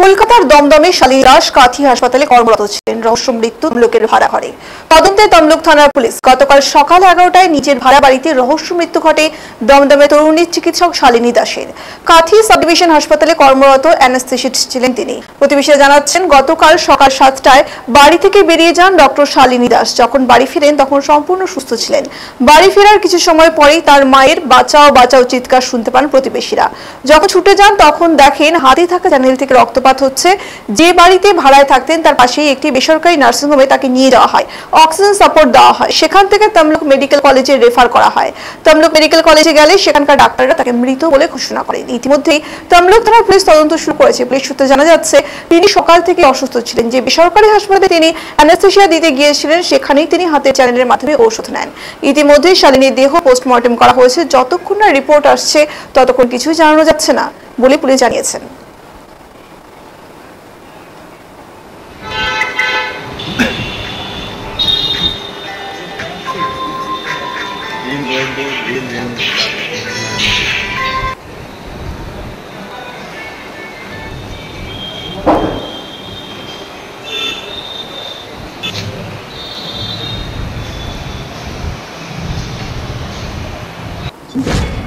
কলকাতার দমদমে শালিনী দাস কাঁথি হাসপাতালে কর্মরত ছিলেন। রহস্য মৃত্যু তমলুকের ভাড়া ঘরে। তদন্তে তমলুক থানার পুলিশ। গতকাল সকাল 11টায় নিজের ভাড়া বাড়িতে রহস্য মৃত্যু ঘটে দমদমে তরুণীর চিকিৎসক শালিনী দাসের। কাঁথি সাব ডিভিশন হাসপাতালে কর্মরত অ্যানেস্থেসিস্ট ছিলেন তিনি। প্রতিবেশীরা জানাচ্ছেন, গতকাল সকাল 7টায় বাড়ি থেকে বেরিয়ে যান ডক্টর শালিনী দাস। যখন বাড়ি ফিরেন তখন সম্পূর্ণ সুস্থ ছিলেন। বাড়ি ফেরার কিছু সময় পরেই তার মায়ের বাঁচাও বাঁচাও চিৎকার শুনতে পান প্রতিবেশীরা। যখন ছুটে যান তখন দেখেন হাতে থাকা চ্যানেল থেকে রক্তপাত হচ্ছে। যে বাড়িতে ভাড়ায় থাকতেন তার পাশেই একটি বেসরকারি নার্সিংহোমে তাকে নিয়ে যাওয়া হয়, অক্সিজেন সাপোর্ট দেওয়া হয়। সেখান থেকে তমলুক মেডিকেল কলেজে রেফার করা হয়। তমলুক মেডিকেল কলেজে গেলে সেখানকার ডাক্তাররা তাকে মৃত বলে ঘোষণা করেন। ইতিমধ্যেই তমলুক থানার পুলিশ তদন্ত শুরু করেছে। পুলিশ সূত্রে জানা যাচ্ছে, তিনি সকাল থেকে অসুস্থ ছিলেন। যে বেসরকারি হাসপাতালে তিনি অ্যানেস্থেসিয়া দিতে গিয়েছিলেন সেখানেই তিনি হাতের চ্যানেলের মাধ্যমে ঔষধ নেন। ইতিমধ্যেই শালিনীর দেহ পোস্টমর্টেম করা হয়েছে। যতক্ষণ না রিপোর্ট আসছে ততক্ষণ কিছুই জানানো যাচ্ছে না বলে পুলিশ জানিয়েছেন।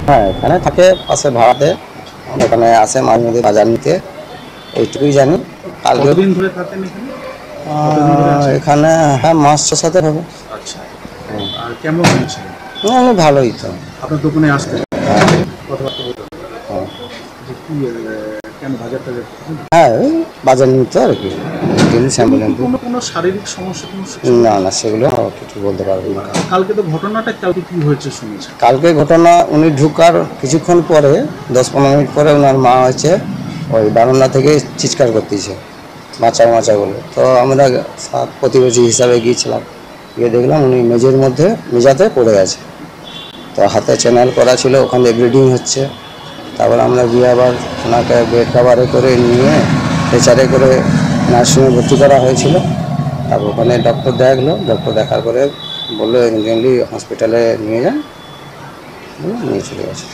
হ্যাঁ, এখানে থাকে পাশে ভাড়াতে, এখানে আসে মাঝে মধ্যে বাজার নিতে, এইটুকুই জানি। কতদিন ধরে থাকেন এখানে? হ্যাঁ, মাস 6-7 হবে। আচ্ছা, আর কেমন হয়েছিল? আমি ভালোই তো। আপনার দোকানে আসতে কথাবার্তা বলতে? হ্যাঁ, কেন বাজার টাজার? হ্যাঁ, ওই বাজার নিতে আর কি। কোনো শারীরিক সমস্যা? না না, সেগুলো কিছু বলতে পারবো না। কালকে তো ঘটনাটা কালকে কি হয়েছে শুনেছেন? কালকে ঘটনা, উনি ঢুকার কিছুক্ষণ পরে 10-15 মিনিট পরে ওনার মা হচ্ছে ওই বারান্দা থেকে চিৎকার করতেছে, বাঁচাও বাঁচাও বলে। তো আমরা প্রতিবেশী হিসাবে গিয়েছিলাম, গিয়ে দেখলাম উনি মেঝাতে পড়ে গেছে। তো হাতে চ্যানেল করা ছিল, ওখানে ব্লিডিং হচ্ছে। তারপর আমরা গিয়ে আবার ওনাকে বেড কাভারে করে নিয়ে প্রেসারে করে নার্সিংহোমে ভর্তি করা হয়েছিল। তারপর ওখানে ডক্টর দেখলো, ডক্টর দেখার পরে বললো ইমিডিয়েটলি হসপিটালে নিয়ে যান, নিয়ে চলে গেছে।